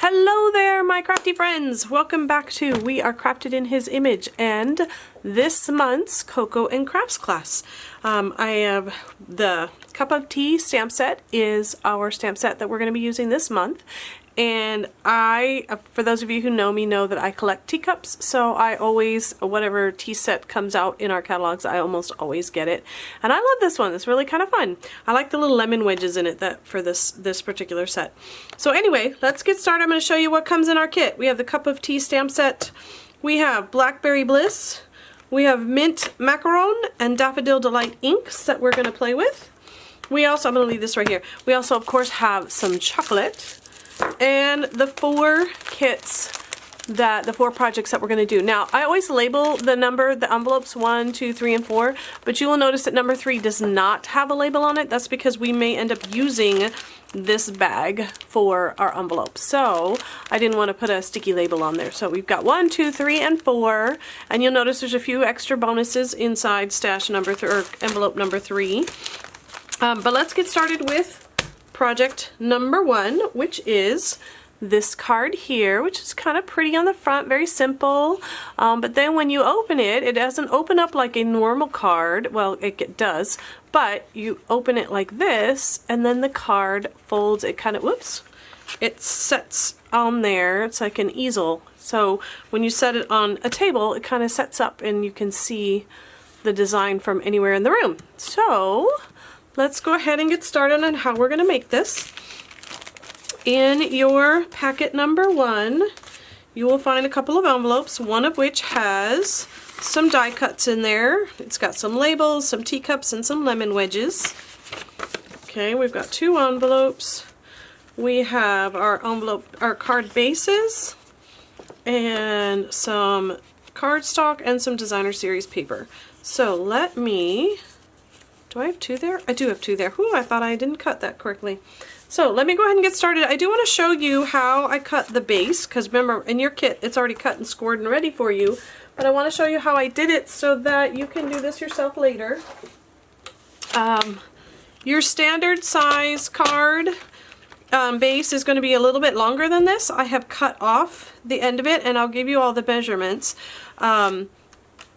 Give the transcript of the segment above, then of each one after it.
Hello there, my crafty friends! Welcome back to We Are Crafted in His Image and this month's Cocoa and Crafts class. I have the Cup of Tea stamp set is our stamp set that we're going to be using this month. And for those of you who know me, know that I collect teacups, so I always, whatever tea set comes out in our catalogs, I almost always get it. And I love this one. It's really kind of fun. I like the little lemon wedges in it for this particular set. So anyway, let's get started. I'm going to show you what comes in our kit. We have the Cup of Tea stamp set. We have Blackberry Bliss. We have Mint Macaron and Daffodil Delight inks that we're going to play with. We also, I'm going to leave this right here. We also, of course, have some chocolate. And the four projects that we're going to do. Now, I always label the envelopes 1, 2, 3, and 4, but you will notice that number 3 does not have a label on it. That's because we may end up using this bag for our envelopes. So I didn't want to put a sticky label on there. So we've got 1, 2, 3, and 4, and you'll notice there's a few extra bonuses inside stash number or envelope number 3. But let's get started with project number 1, which is this card here, which is kind of pretty on the front, very simple, but then when you open it, it doesn't open up like a normal card. Well, it does, but you open it like this, and then the card folds. It kind of, whoops, it sets on there. It's like an easel, so when you set it on a table, it kind of sets up and you can see the design from anywhere in the room. So let's go ahead and get started on how we're going to make this. In your packet number 1, you will find a couple of envelopes, one of which has some die cuts in there. It's got some labels, some teacups, and some lemon wedges. Okay, we've got 2 envelopes. We have our card bases, and some cardstock, and some designer series paper. So let me... Do I have 2 there? I do have 2 there. Whew, I thought I didn't cut that correctly. So let me go ahead and get started. I do want to show you how I cut the base, because remember, in your kit, it's already cut and scored and ready for you. But I want to show you how I did it so that you can do this yourself later. Your standard size card base is going to be a little bit longer than this. I have cut off the end of it, and I'll give you all the measurements.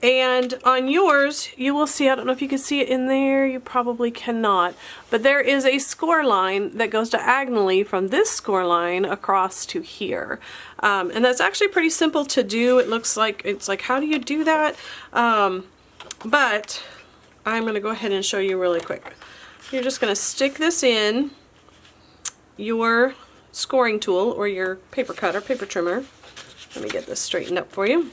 And on yours, you will see, I don't know if you can see it in there, you probably cannot, but there is a score line that goes diagonally from this score line across to here. And that's actually pretty simple to do. It's like, how do you do that? But I'm going to go ahead and show you really quick. You're just going to stick this in your scoring tool or your paper cutter, paper trimmer. Let me get this straightened up for you.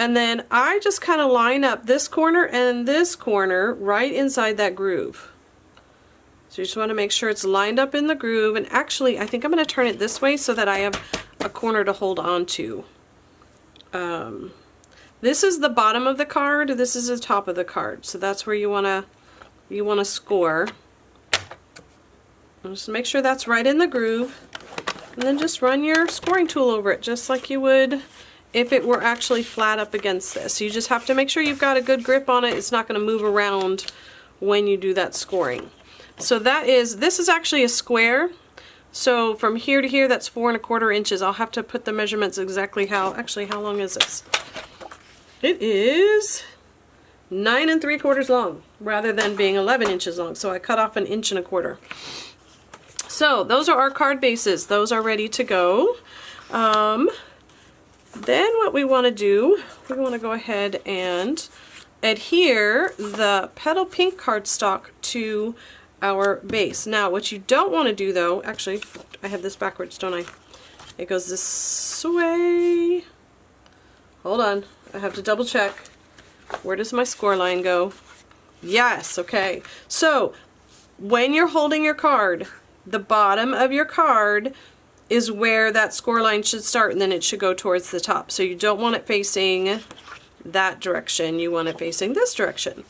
And then I just kind of line up this corner and this corner right inside that groove. So you just want to make sure it's lined up in the groove. And actually, I think I'm going to turn it this way so that I have a corner to hold on to. This is the bottom of the card. This is the top of the card. So that's where you want to score. And just make sure that's right in the groove. And then just run your scoring tool over it, just like you would if it were actually flat up against this. You just have to make sure you've got a good grip on it. It's not going to move around when you do that scoring. So this is actually a square. So from here to here, that's 4 1/4 inches. I'll have to put the measurements exactly how long is this? It is 9 3/4 long rather than being 11 inches long. So I cut off 1 1/4 inches. So those are our card bases. Those are ready to go. Then what we want to do, we want to go ahead and adhere the petal pink cardstock to our base. Now what you don't want to do though, actually I have this backwards, don't I? It goes this way. Hold on, I have to double check. Where does my score line go? Yes, okay. So when you're holding your card, the bottom of your card is where that score line should start, and then it should go towards the top. So you don't want it facing that direction, you want it facing this direction.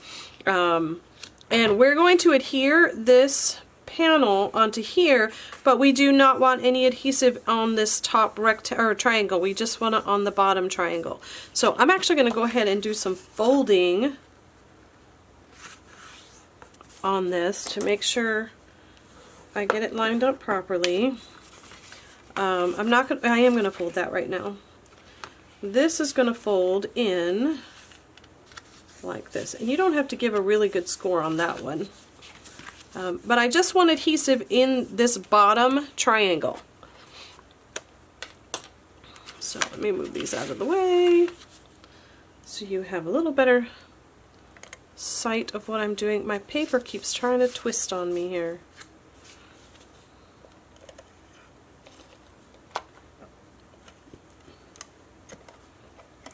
And we're going to adhere this panel onto here, but we do not want any adhesive on this top triangle. We just want it on the bottom triangle. So I'm actually going to go ahead and do some folding on this to make sure I get it lined up properly. I am gonna fold that right now. This is gonna fold in like this, and you don't have to give a really good score on that one. But I just want adhesive in this bottom triangle. So let me move these out of the way so you have a little better sight of what I'm doing. My paper keeps trying to twist on me here.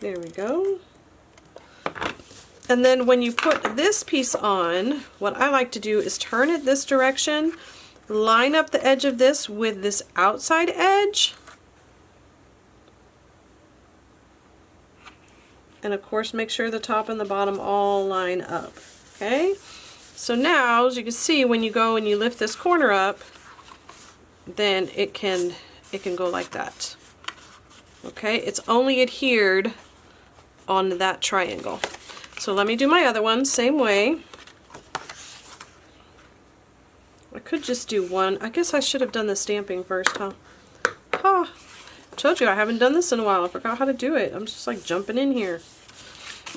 There we go. And then when you put this piece on, what I like to do is turn it this direction, line up the edge of this with this outside edge, and of course make sure the top and the bottom all line up. Okay? So now, as you can see, when you go and you lift this corner up, then it can go like that. Okay? It's only adhered on that triangle. So let me do my other one, same way. I could just do one. I guess I should have done the stamping first, huh? I told you I haven't done this in a while. I forgot how to do it. I'm just like jumping in here.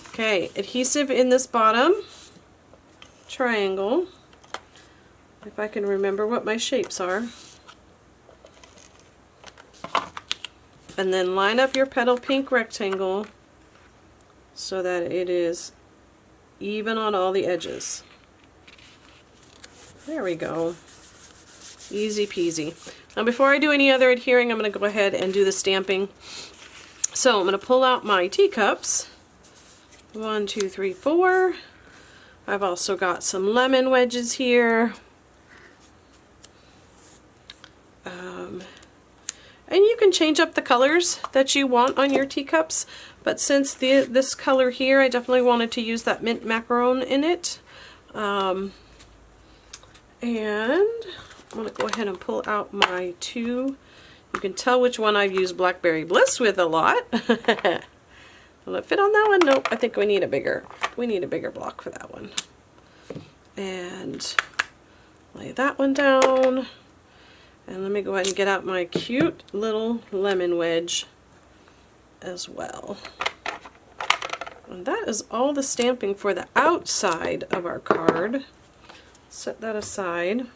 Okay, adhesive in this bottom triangle. If I can remember what my shapes are. And then line up your petal pink rectangle so that it is even on all the edges. There we go. Easy peasy. Now before I do any other adhering, I'm going to go ahead and do the stamping. So I'm going to pull out my teacups. 1, 2, 3, 4. I've also got some lemon wedges here. And you can change up the colors that you want on your teacups, but since this color here, I definitely wanted to use that mint macaron in it. And I'm going to go ahead and pull out my two. You can tell which one I've used Blackberry Bliss with a lot. Will it fit on that one? Nope, I think we need a bigger block for that one. And lay that one down. And let me go ahead and get out my cute little lemon wedge as well. And that is all the stamping for the outside of our card. Set that aside.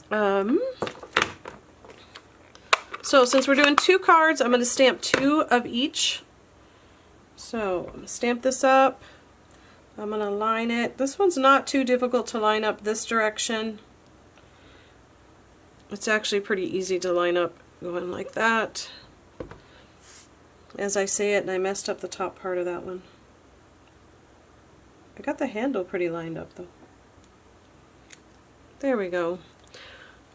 So since we're doing 2 cards, I'm going to stamp 2 of each. So I'm going to stamp this up. I'm going to line it. This one's not too difficult to line up this direction. It's actually pretty easy to line up going like that. As I say it, and I messed up the top part of that one. I got the handle pretty lined up though. There we go.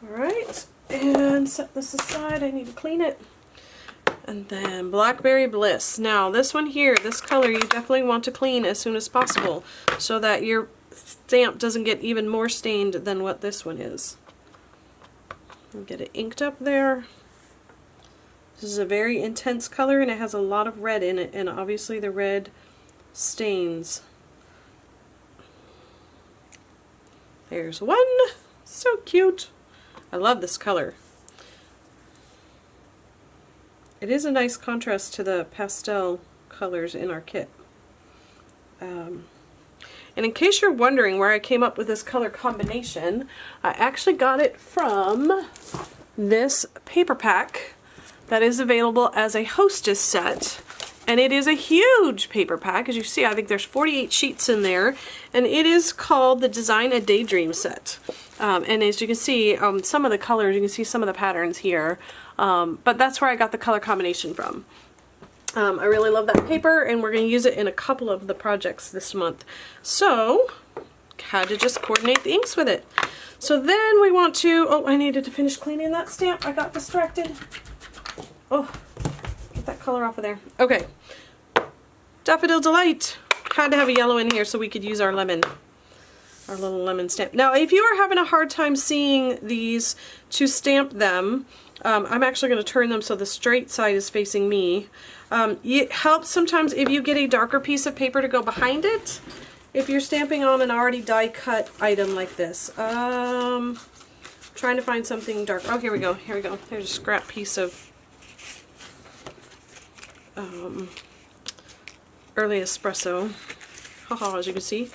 Alright, and set this aside. I need to clean it. And then Blackberry Bliss. Now this one here, this color, you definitely want to clean as soon as possible so that your stamp doesn't get even more stained than what this one is. And get it inked up there. This is a very intense color and it has a lot of red in it, and obviously the red stains. There's one. So cute. I love this color. It is a nice contrast to the pastel colors in our kit. And in case you're wondering where I came up with this color combination, I actually got it from this paper pack that is available as a hostess set. And it is a huge paper pack. As you see, I think there's 48 sheets in there. And it is called the Design a Daydream set. And as you can see, some of the colors, you can see some of the patterns here. But that's where I got the color combination from. I really love that paper, and we're going to use it in a couple of the projects this month. So, had to just coordinate the inks with it. So then we want to, oh, I needed to finish cleaning that stamp. I got distracted. Oh, get that color off of there. Okay. Daffodil Delight. Had to have a yellow in here so we could use our lemon. Our little lemon stamp. Now, if you are having a hard time seeing these to stamp them, I'm actually going to turn them so the straight side is facing me. It helps sometimes if you get a darker piece of paper to go behind it, if you're stamping on an already die cut item like this. trying to find something dark. Oh, here we go. Here we go. There's a scrap piece of early espresso. Haha, as you can see.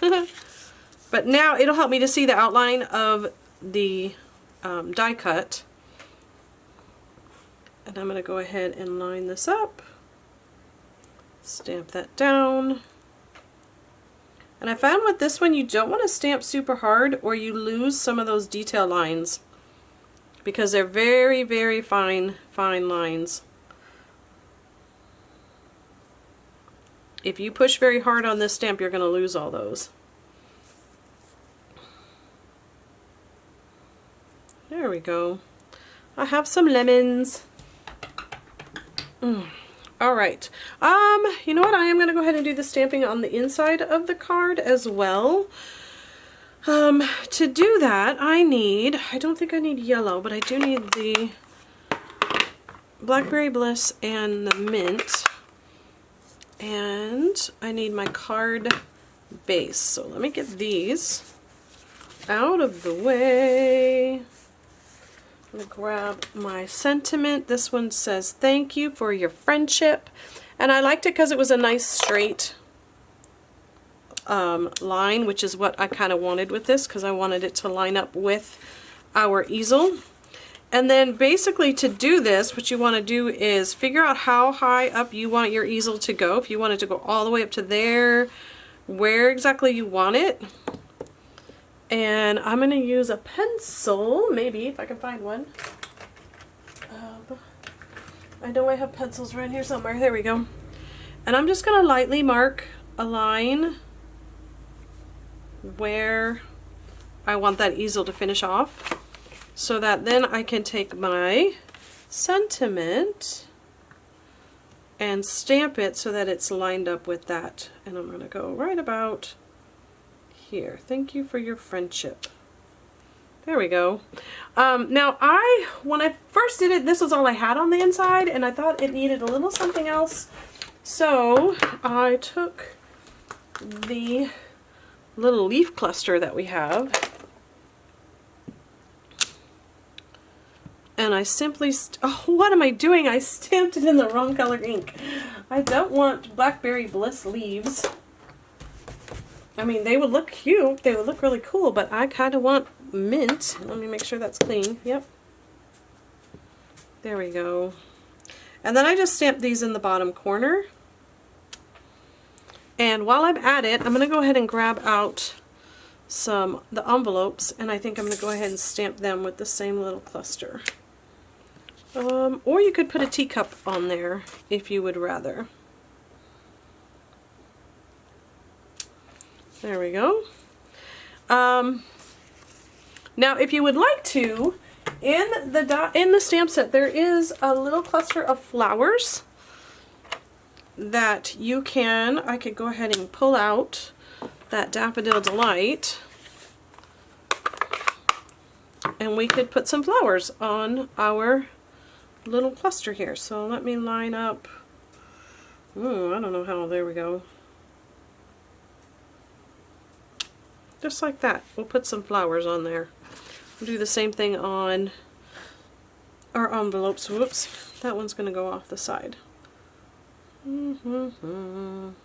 But now it'll help me to see the outline of the die cut. And I'm going to go ahead and line this up. Stamp that down. And I found with this one you don't want to stamp super hard or you lose some of those detail lines because they're very, very fine lines. If you push very hard on this stamp, you're going to lose all those. There we go. I have some lemons. Alright, you know what, I am going to go ahead and do the stamping on the inside of the card as well. To do that, I don't think I need yellow, but I do need the Blackberry Bliss and the mint. And I need my card base. So let me get these out of the way. I'm going to grab my sentiment. This one says, "Thank you for your friendship." And I liked it because it was a nice straight line, which is what I kind of wanted with this because I wanted it to line up with our easel. And then basically to do this, what you want to do is figure out how high up you want your easel to go. If you want it to go all the way up to there, where exactly you want it. And I'm going to use a pencil, maybe, if I can find one. I know I have pencils right here somewhere. There we go. And I'm just going to lightly mark a line where I want that easel to finish off, so that then I can take my sentiment and stamp it so that it's lined up with that. And I'm going to go right about here. Thank you for your friendship. There we go. Now when I first did it, this was all I had on the inside and I thought it needed a little something else. So I took the little leaf cluster that we have and I simply, oh, what am I doing? I stamped it in the wrong color ink. I don't want Blackberry Bliss leaves. I mean, they would look cute, they would look really cool, but I kind of want mint. Let me make sure that's clean. Yep. There we go. And then I just stamped these in the bottom corner. And while I'm at it, I'm going to go ahead and grab out the envelopes, and I think I'm going to go ahead and stamp them with the same little cluster. Or you could put a teacup on there if you would rather. There we go. Now if you would like to, in the stamp set there is a little cluster of flowers that I could go ahead and pull out that Daffodil Delight and we could put some flowers on our little cluster here. So let me line up, I don't know how, there we go. Just like that. We'll put some flowers on there. We'll do the same thing on our envelopes. Whoops, that one's going to go off the side. Whoop.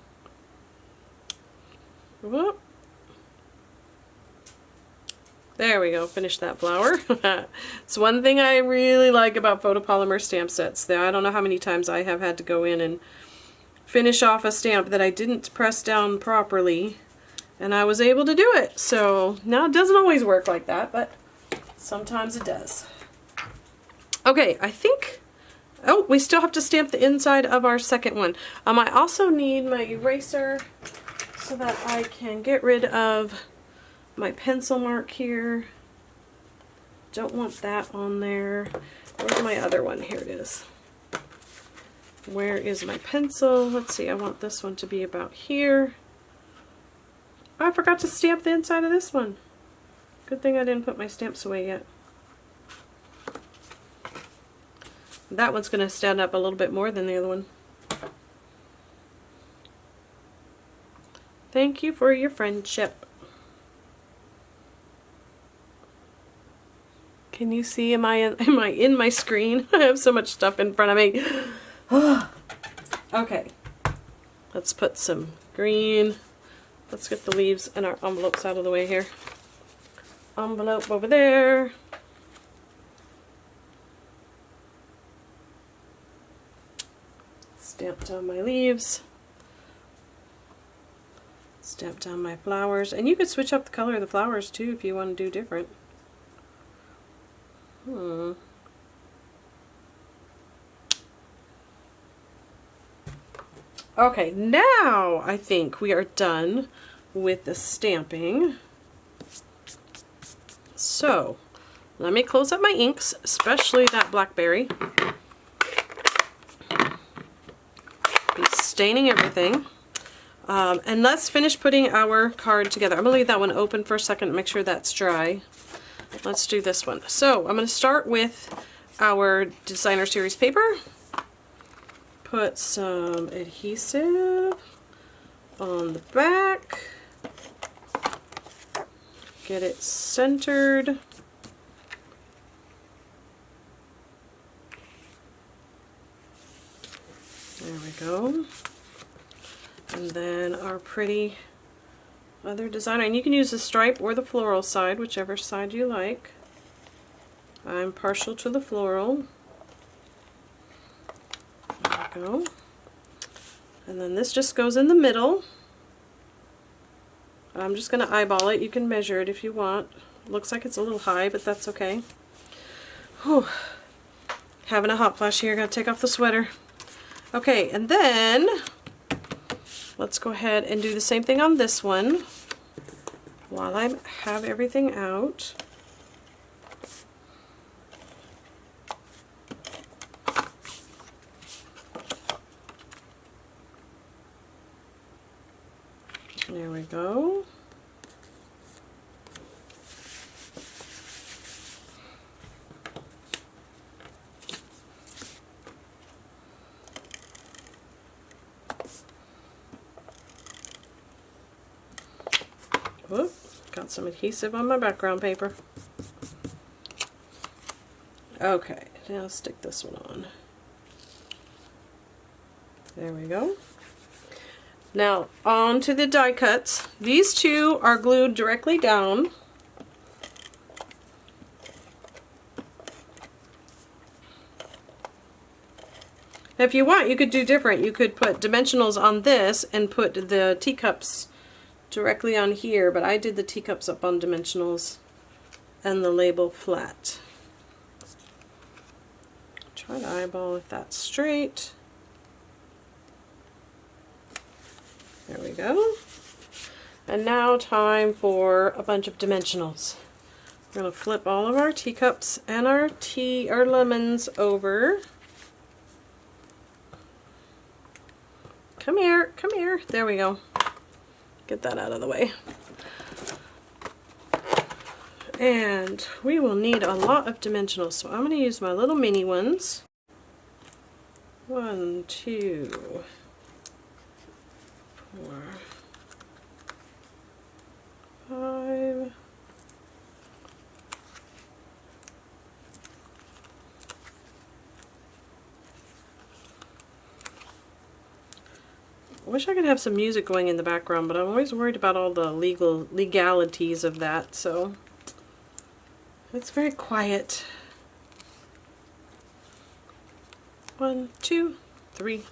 There we go, finish that flower. It's one thing I really like about photopolymer stamp sets. I don't know how many times I have had to go in and finish off a stamp that I didn't press down properly, and I was able to do it. So now it doesn't always work like that, but sometimes it does. Okay, I think, oh, we still have to stamp the inside of our second one. I also need my eraser so that I can get rid of my pencil mark here. Don't want that on there. Where's my other one? Here it is. Where is my pencil? Let's see, I want this one to be about here. Oh, I forgot to stamp the inside of this one. Good thing I didn't put my stamps away yet. That one's going to stand up a little bit more than the other one. Thank you for your friendship. Can you see, am I in my screen? I have so much stuff in front of me. Okay, let's put some green. Let's get the leaves and our envelopes out of the way here. Envelope over there. Stamp down my leaves. Stamp down my flowers. And you could switch up the color of the flowers too if you want to do different. Okay, now I think we are done with the stamping. So, let me close up my inks, especially that Blackberry. Be staining everything. And let's finish putting our card together. I'm going to leave that one open for a second and make sure that's dry. Let's do this one. So, I'm going to start with our Designer Series paper. Put some adhesive on the back. Get it centered. There we go. And then our pretty other designer. And you can use the stripe or the floral side, whichever side you like. I'm partial to the floral. There we go. And then this just goes in the middle. I'm just going to eyeball it. You can measure it if you want. Looks like it's a little high, but that's okay. Whew. Having a hot flash here. Gotta take off the sweater. Okay, and then let's go ahead and do the same thing on this one while I have everything out. There we go. Whoop, got some adhesive on my background paper. Okay, now stick this one on. There we go. Now, on to the die cuts. These two are glued directly down. If you want, you could do different. You could put dimensionals on this and put the teacups directly on here, but I did the teacups up on dimensionals and the label flat. Try to eyeball if that's straight. There we go. And now time for a bunch of dimensionals. We're going to flip all of our teacups and our lemons over. Come here, come here. There we go. Get that out of the way. And we will need a lot of dimensionals, so I'm going to use my little mini ones. 1, 2, 4, 5. I wish I could have some music going in the background, but I'm always worried about all the legalities of that, so it's very quiet. 1, 2, 3.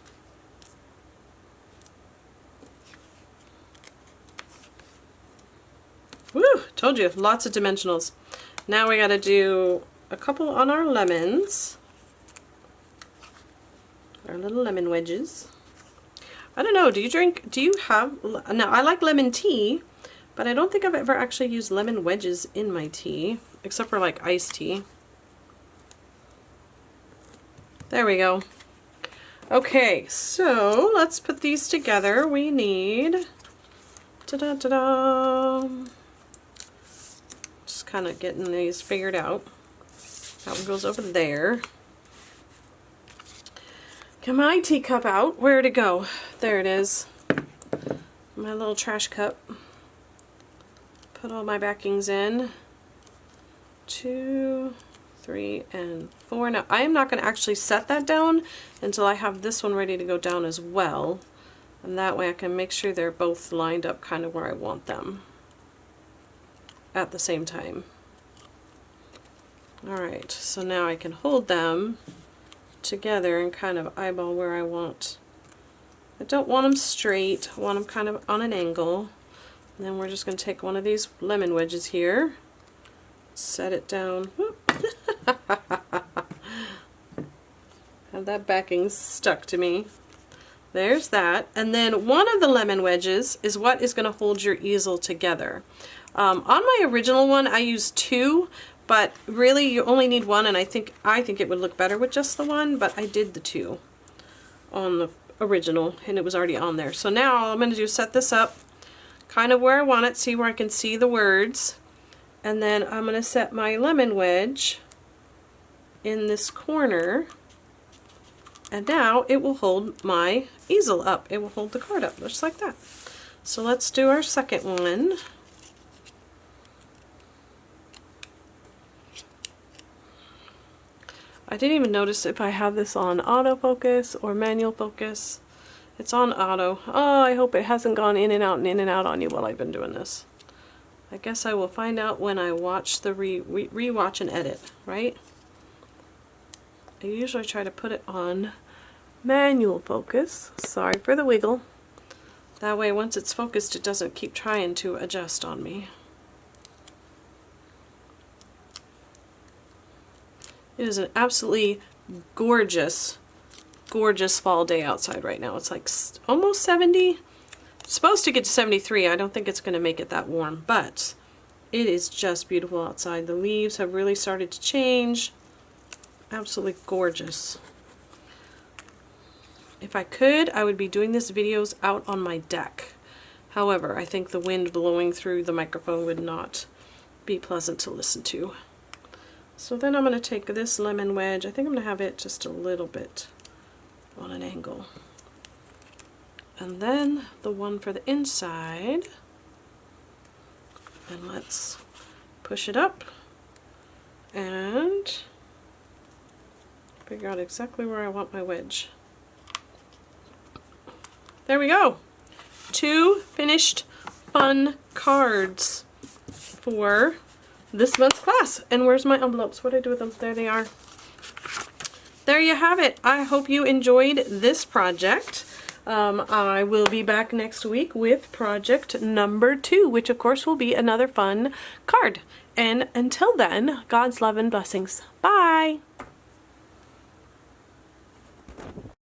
Woo! Told you, lots of dimensionals. Now we gotta do a couple on our lemons. Our little lemon wedges. I don't know, do you have, no, I like lemon tea, but I don't think I've ever actually used lemon wedges in my tea, except for like iced tea. There we go. Okay, so let's put these together. We need, ta-da-ta-da, just kind of getting these figured out. That one goes over there. Get my teacup out. Where'd it go? There it is. My little trash cup. Put all my backings in. 2, 3 and 4. Now I am not going to actually set that down until I have this one ready to go down as well, and that way I can make sure they're both lined up kind of where I want them at the same time. Alright, so now I can hold them together and kind of eyeball where I want. I don't want them straight, I want them kind of on an angle. And then we're just going to take one of these lemon wedges here, set it down. Have that backing stuck to me. There's that. And then one of the lemon wedges is what is going to hold your easel together. On my original one I used 2, but really you only need 1, and I think it would look better with just the 1, but I did the 2 on the original and it was already on there. So now all I'm going to do is set this up kind of where I want it, see where I can see the words, and then I'm going to set my lemon wedge in this corner, and now it will hold my easel up. It will hold the card up just like that. So let's do our second one. I didn't even notice if I have this on autofocus or manual focus. It's on auto. Oh, I hope it hasn't gone in and out and in and out on you while I've been doing this. I guess I will find out when I watch the re-watch and edit, right? I usually try to put it on manual focus. Sorry for the wiggle. That way once it's focused it doesn't keep trying to adjust on me. It is an absolutely gorgeous fall day outside right now. It's like almost 70. It's supposed to get to 73. I don't think it's going to make it that warm, but it is just beautiful outside. The leaves have really started to change. Absolutely gorgeous. If I could, I would be doing these videos out on my deck. However, I think the wind blowing through the microphone would not be pleasant to listen to. So then I'm going to take this lemon wedge. I think I'm going to have it just a little bit on an angle. And then the one for the inside. And let's push it up and figure out exactly where I want my wedge. There we go. 2 finished fun cards for this month's class. And where's my envelopes? What did I do with them? There they are. There you have it. I hope you enjoyed this project. I will be back next week with project number 2, which of course will be another fun card. And until then, God's love and blessings. Bye!